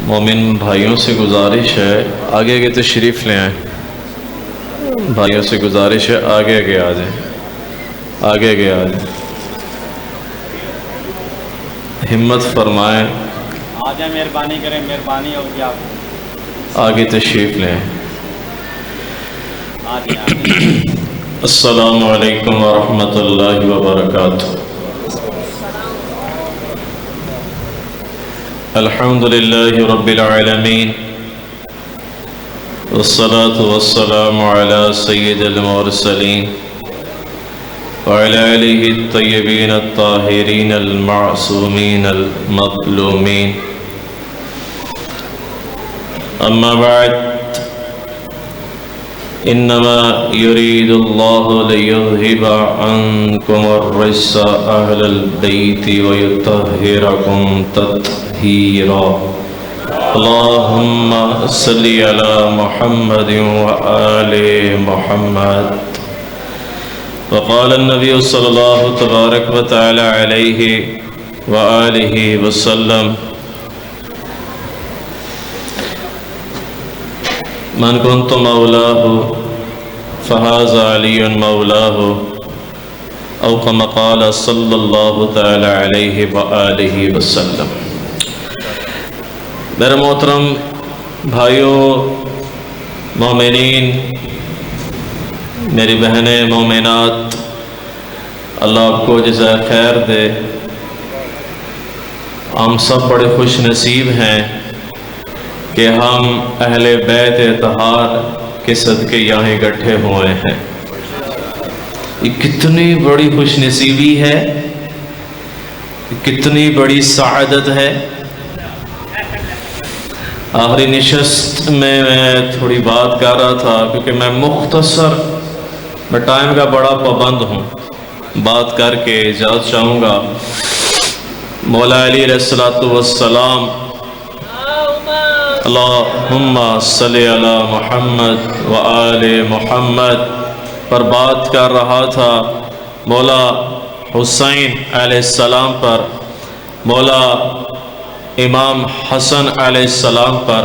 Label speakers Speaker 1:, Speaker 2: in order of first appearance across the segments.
Speaker 1: مومن بھائیوں سے گزارش ہے آگے آگے تشریف لے آئیں. بھائیوں سے گزارش ہے آگے آگے آ جائیں، آگے آگے آ جائیں، ہمت فرمائیں،
Speaker 2: آ جائیں، مہربانی کریں، مہربانی ہوگی آپ.
Speaker 1: آگے تشریف لیں.
Speaker 2: آ جائیں.
Speaker 1: السلام علیکم ورحمۃ اللہ وبرکاتہ. الحمد للہ رب العالمین والصلاة والسلام على سید المرسلین وعلى آلہ الطیبین الطاہرین المعصومین المظلومین. اما بعد انما يريد الله ليذهب عنكم الرجس اهل البيت ويطهركم تطهيرا. اللهم صل على محمد وآل محمد. وقال النبي صلى الله تبارك وتعالى عليه وآله وسلم: من كنت مولاه فهذا علي مولاه، او كما قال صلی اللہ تعالی علیہ وآلہ وسلم. میرے محترم بھائیوں مومنین، میری بہنیں مومنات، اللہ آپ کو جزائے خیر دے. ہم سب بڑے خوش نصیب ہیں کہ ہم اہل بیت اطہار کے صدقے یہاں اکٹھے ہوئے ہیں. یہ کتنی بڑی خوش نصیبی ہے، کتنی بڑی سعادت ہے. آخری نشست میں تھوڑی بات کر رہا تھا، کیونکہ میں ٹائم کا بڑا پابند ہوں، بات کر کے اجازت چاہوں گا. مولا علی علیہ السلام اللہم صلی علی محمد وآل محمد پر بات کر رہا تھا. مولا حسین علیہ السلام پر، مولا امام حسن علیہ السلام پر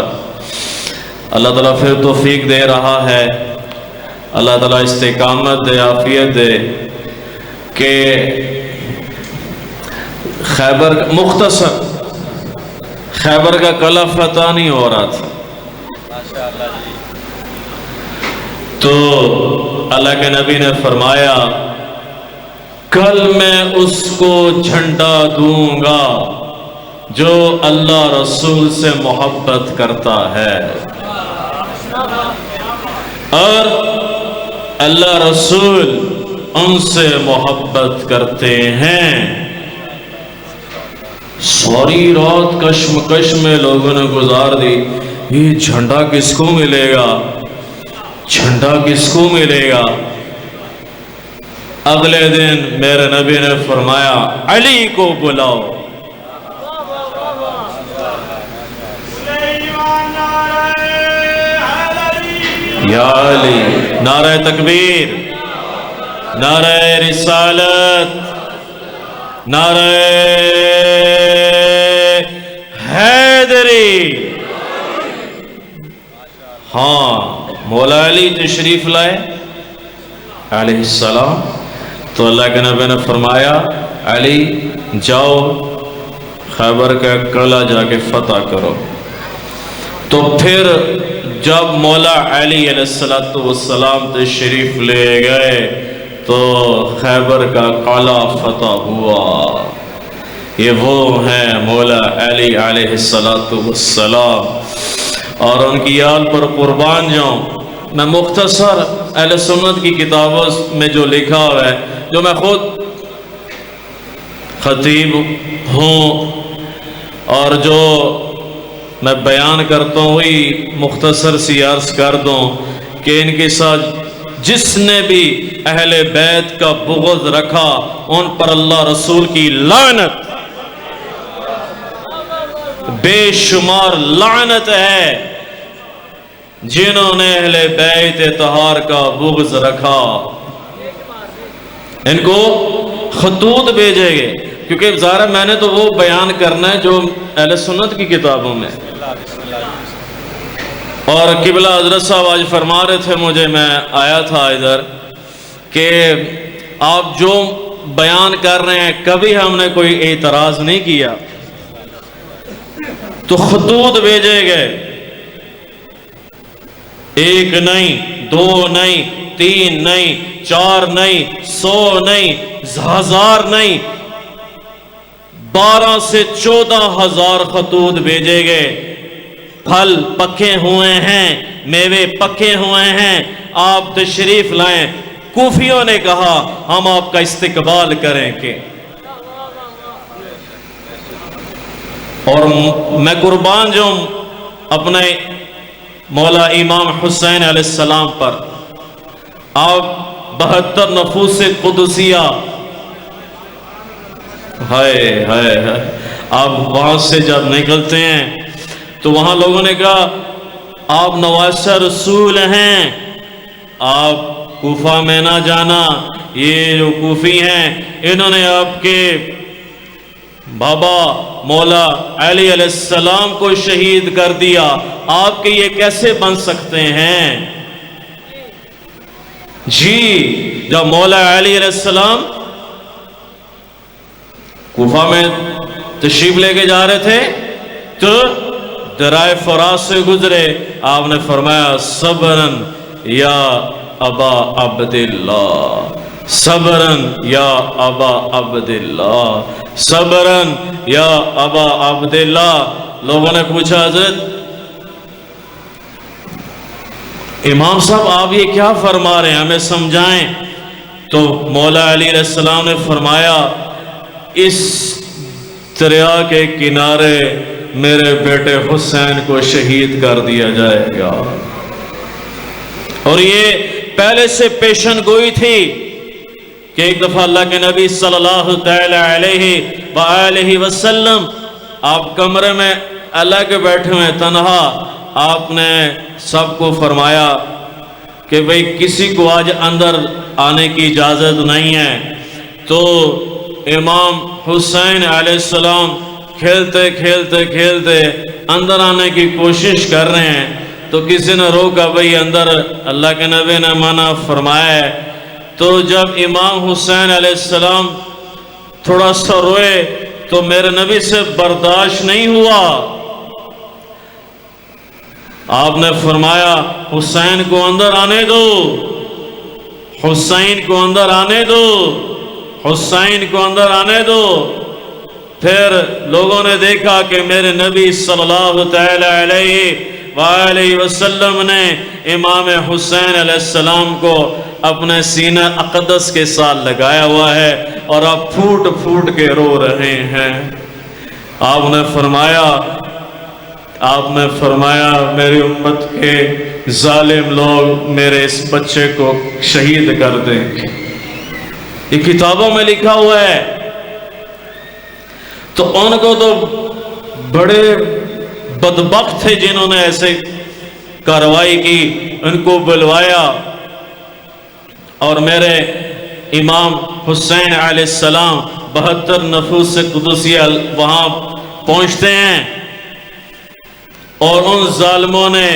Speaker 1: اللہ تعالیٰ پھر توفیق دے رہا ہے. اللہ تعالیٰ استقامت دے، عافیت دے کہ خیبر کا قلعہ فتح نہیں ہو رہا تھا، تو اللہ کے نبی نے فرمایا کل میں اس کو جھنڈا دوں گا جو اللہ رسول سے محبت کرتا ہے اور اللہ رسول ان سے محبت کرتے ہیں. ساری رات کشمکش میں لوگوں نے گزار دی، یہ جھنڈا کس کو ملے گا، جھنڈا کس کو ملے گا. اگلے دن میرے نبی نے فرمایا علی کو بلاؤ. یا علی، نعرہ تکبیر، نعرہ رسالت، نعرہ حیدری. ہاں، مولا علی تشریف لائے علیہ السلام، تو اللہ کے نبی نے فرمایا علی جاؤ خیبر کا قلعہ جا کے فتح کرو. تو پھر جب مولا علی علیہ السلام تشریف لے گئے تو خیبر کا قلعہ فتح ہوا. یہ وہ ہیں مولا علی علیہ السلام، اور ان کی یاد پر قربان جاؤں. میں مختصر اہل سنت کی کتابوں میں جو لکھا ہوا ہے، جو میں خود خطیب ہوں اور جو میں بیان کرتا ہوں وہی مختصر سی عرض کر دوں کہ ان کے ساتھ جس نے بھی اہل بیت کا بغض رکھا ان پر اللہ رسول کی لعنت، بے شمار لعنت ہے. جنہوں نے اہل بیت اطہار کا بغض رکھا ان کو خطوط بھیجے گے، کیونکہ ظاہر میں نے تو وہ بیان کرنا ہے جو اہل سنت کی کتابوں میں. اور قبلہ حضرت صاحب آج فرما رہے تھے مجھے، میں آیا تھا ادھر، کہ آپ جو بیان کر رہے ہیں کبھی ہم نے کوئی اعتراض نہیں کیا، تو خطوط بھیجے گئے، ایک نہیں، دو نہیں، تین نہیں، چار نہیں، 100 نہیں، 1000 نہیں، 12 سے 14,000 خطوط بھیجے گئے۔ پھل پکے ہوئے ہیں، میوے پکے ہوئے ہیں، آپ تشریف لائیں۔ کوفیوں نے کہا ہم آپ کا استقبال کریں گے، اور میں قربان جاؤں اپنے مولا امام حسین علیہ السلام پر۔ آپ 72 نفوس قدسیہ، ہائے ہائے ہائے، آپ وہاں سے جب نکلتے ہیں تو وہاں لوگوں نے کہا آپ نواسہ رسول ہیں، آپ کوفہ میں نہ جانا، یہ جو کوفی ہیں انہوں نے آپ کے بابا مولا علی علیہ السلام کو شہید کر دیا، آپ کے یہ کیسے بن سکتے ہیں؟ جی، جب مولا علی علیہ السلام کوفہ میں تشریف لے کے جا رہے تھے تو درائے فرات سے گزرے، آپ نے فرمایا صبرن یا ابا عبداللہ، صبرن یا ابا عبداللہ، صبرن یا ابا عبداللہ۔ لوگوں نے پوچھا حضرت امام صاحب آپ یہ کیا فرما رہے ہیں، ہمیں سمجھائیں۔ تو مولا علی علیہ السلام نے فرمایا اس دریا کے کنارے میرے بیٹے حسین کو شہید کر دیا جائے گا، اور یہ پہلے سے پیشن گوئی تھی کہ ایک دفعہ اللہ کے نبی صلی اللہ تعالی علیہ وآلہ وسلم آپ کمرے میں الگ بیٹھے ہوئے تنہا، آپ نے سب کو فرمایا کہ بھئی کسی کو آج اندر آنے کی اجازت نہیں ہے۔ تو امام حسین علیہ السلام کھیلتے کھیلتے کھیلتے اندر آنے کی کوشش کر رہے ہیں، تو کسی نے روکا، بھئی اندر اللہ کے نبی نے منع فرمایا ہے۔ تو جب امام حسین علیہ السلام تھوڑا سا روئے تو میرے نبی سے برداشت نہیں ہوا، آپ نے فرمایا حسین کو اندر آنے دو، حسین کو اندر آنے دو، حسین کو اندر آنے دو۔ پھر لوگوں نے دیکھا کہ میرے نبی صلی اللہ تعالی علیہ وآلہ وسلم نے امام حسین علیہ السلام کو اپنے سینہ اقدس کے ساتھ لگایا ہوا ہے، اور آپ پھوٹ پھوٹ کے رو رہے ہیں۔ آپ نے فرمایا میری امت کے ظالم لوگ میرے اس بچے کو شہید کر دیں گے، یہ کتابوں میں لکھا ہوا ہے۔ تو ان کو تو بڑے بدبخت تھے جنہوں نے ایسے کارروائی کی، ان کو بلوایا، اور میرے امام حسین علیہ السلام 72 نفوس قدسیہ وہاں پہنچتے ہیں، اور ان ظالموں نے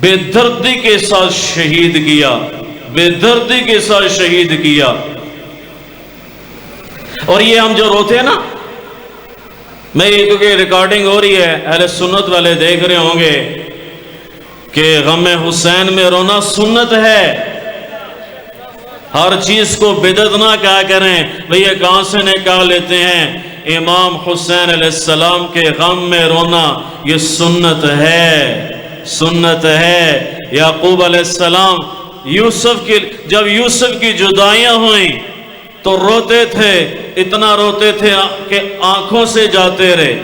Speaker 1: بے دردی کے ساتھ شہید کیا، بے دردی کے ساتھ شہید کیا۔ اور یہ ہم جو روتے ہیں نا، میں یہ کیونکہ ریکارڈنگ ہو رہی ہے، اہل سنت والے دیکھ رہے ہوں گے کہ غم حسین میں رونا سنت ہے، ہر چیز کو بدعت نہ کہا کریں، بھئی یہ کہاں سے نکال لیتے ہیں۔ امام حسین علیہ السلام کے غم میں رونا یہ سنت ہے، سنت ہے۔ یعقوب علیہ السلام جب یوسف کی جدائیاں ہوئیں تو روتے تھے، اتنا روتے تھے کہ آنکھوں سے جاتے رہے۔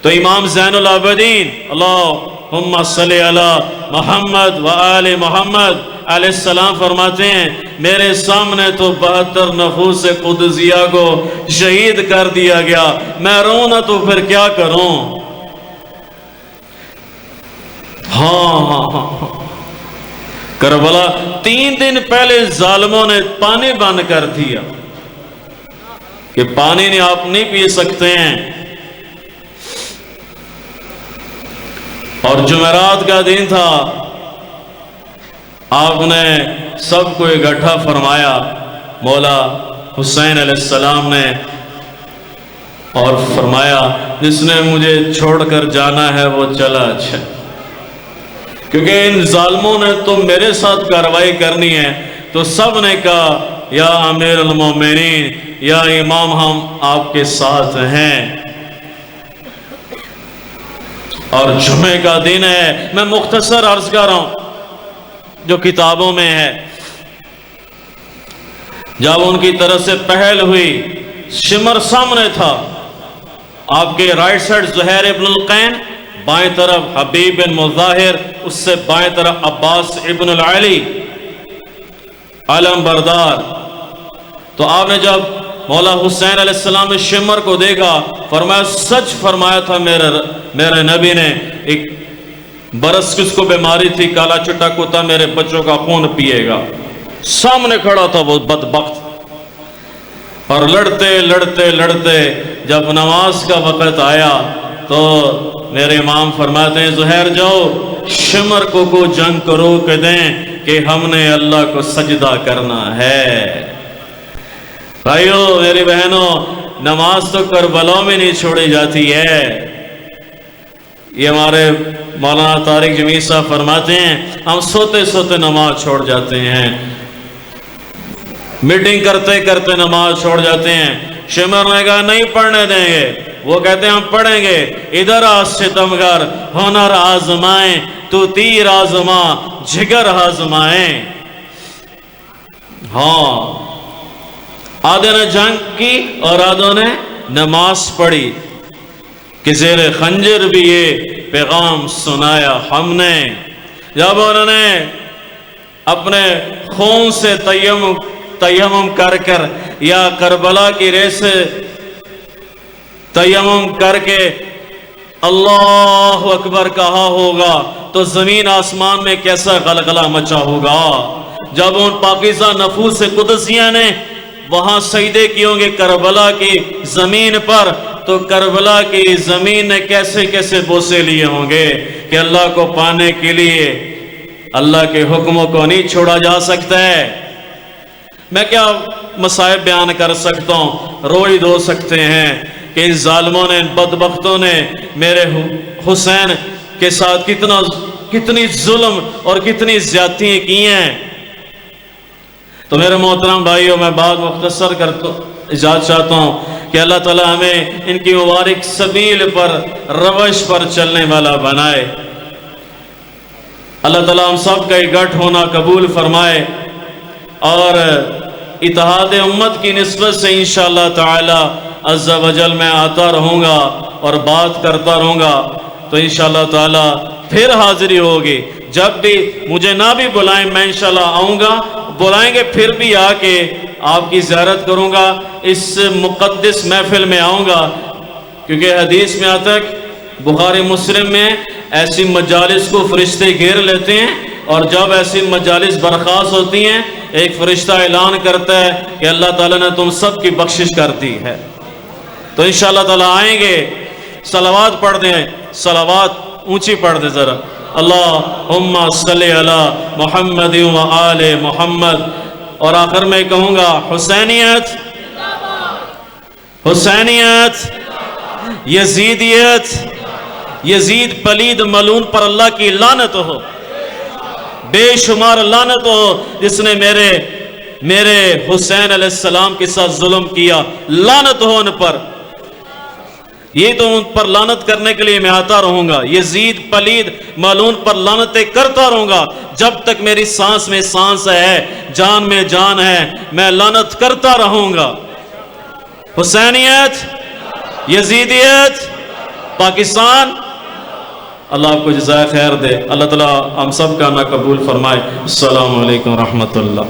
Speaker 1: تو امام زین العابدین اللہم صلی علی محمد و آل محمد علیہ السلام فرماتے ہیں میرے سامنے تو 72 نفوس قدسیہ کو شہید کر دیا گیا، میں روں نہ تو پھر کیا کروں۔ ہاں کربلا 3 دن پہلے ظالموں نے پانی بند کر دیا کہ پانی نہیں آپ نہیں پی سکتے ہیں۔ اور جمعرات کا دن تھا، آپ نے سب کو اکٹھا فرمایا، مولا حسین علیہ السلام نے، اور فرمایا جس نے مجھے چھوڑ کر جانا ہے وہ چلا اچھا، کیونکہ ان ظالموں نے تو میرے ساتھ کارروائی کرنی ہے۔ تو سب نے کہا یا امیر المومنین، یا امام، ہم آپ کے ساتھ ہیں۔ اور جمعے کا دن ہے، میں مختصر عرض کر رہا ہوں جو کتابوں میں ہے۔ جب ان کی طرف سے پہل ہوئی، شمر سامنے تھا، آپ کے رائٹ سائڈ زہیر ابن القین، بائیں طرف حبیب بن مظاہر، اس سے بائیں طرف عباس ابن العلی علم بردار۔ تو آپ نے جب مولا حسین علیہ السلام نے شمر کو دیکھا، فرمایا سچ فرمایا تھا میرے نبی نے، ایک برس کس کو بیماری تھی، کالا چٹا کتا میرے بچوں کا خون پیے گا۔ سامنے کھڑا تھا وہ بدبخت، اور لڑتے لڑتے لڑتے جب نماز کا وقت آیا تو میرے امام فرماتے ہیں زہیر جاؤ شمر کو جنگ کو روک دیں کہ ہم نے اللہ کو سجدہ کرنا ہے۔ بھائیو میری بہنوں، نماز تو کربلا میں نہیں چھوڑی جاتی ہے۔ یہ ہمارے مولانا طارق جمیل صاحب فرماتے ہیں ہم سوتے سوتے نماز چھوڑ جاتے ہیں، میٹنگ کرتے کرتے نماز چھوڑ جاتے ہیں۔ شمر نے کہا نہیں پڑھنے دیں گے، وہ کہتے ہیں ہم پڑھیں گے۔ ادھر آ ستمگر، ہنر آزمائیں، تو تیر آزما جگر آزمائیں۔ ہاں، آدھے نے جنگ کی اور آدھوں نے نماز پڑھی کہ زیر خنجر بھی یہ پیغام سنایا ہم نے۔ جب انہوں نے اپنے خون سے تیمم کر کر یا کربلا کی ریت سے تیمم کر کے اللہ اکبر کہا ہوگا تو زمین آسمان میں کیسا غلغلہ مچا ہوگا۔ جب ان پاکیزہ نفوس قدسیہ نے وہاں سجدے کیے ہوں گے کربلا کی زمین پر، تو کربلا کی زمین نے کیسے کیسے بوسے لیے ہوں گے کہ اللہ کو پانے کے لیے اللہ کے حکموں کو نہیں چھوڑا جا سکتا ہے۔ میں کیا مصائب بیان کر سکتا ہوں، روئی دھو سکتے ہیں کہ ان ظالموں نے، ان بدبختوں نے میرے حسین کے ساتھ کتنی ظلم اور کتنی زیادتیاں کی ہیں۔ تو میرے محترم بھائیوں، میں بات مختصر اجازت چاہتا ہوں کہ اللہ تعالیٰ ہمیں ان کی مبارک سبیل پر، روش پر چلنے والا بنائے۔ اللہ تعالیٰ ہم سب کا اکٹھ ہونا قبول فرمائے، اور اتحاد امت کی نسبت سے انشاءاللہ تعالی عز و جل میں آتا رہوں گا اور بات کرتا رہوں گا، تو انشاءاللہ تعالی پھر حاضری ہوگی۔ جب بھی مجھے نہ بھی بلائیں میں انشاءاللہ آؤں گا، بلائیں گے پھر بھی آ کے آپ کی زیارت کروں گا، اس مقدس محفل میں آؤں گا، کیونکہ حدیث میں آتا ہے بخاری مسلم میں ایسی مجالس کو فرشتے گھیر لیتے ہیں، اور جب ایسی مجالس برخاست ہوتی ہیں ایک فرشتہ اعلان کرتا ہے کہ اللہ تعالیٰ نے تم سب کی بخشش کر دی ہے۔ تو انشاءاللہ تعالیٰ آئیں گے۔ صلوات پڑھ دیں، صلوات اونچی پڑھ دیں ذرا، اللہم صلی علی محمد و آل محمد۔ اور آخر میں کہوں گا حسینیت، حسینیت، یزیدیت، یزید پلید ملعون پر اللہ کی لعنت ہو، بے شمار لعنت ہو، جس نے میرے حسین علیہ السلام کے ساتھ ظلم کیا، لعنت ہو ان پر۔ یہ تو ان پر لعنت کرنے کے لیے میں آتا رہوں گا، یزید پلید ملعون پر لعنتیں کرتا رہوں گا، جب تک میری سانس میں سانس ہے، جان میں جان ہے، میں لعنت کرتا رہوں گا۔ حسینیت، یزیدیت، پاکستان، اللہ آپ کو جزائے خیر دے، اللہ تعالیٰ ہم سب کا نہ قبول فرمائے۔ السلام علیکم ورحمۃ اللہ۔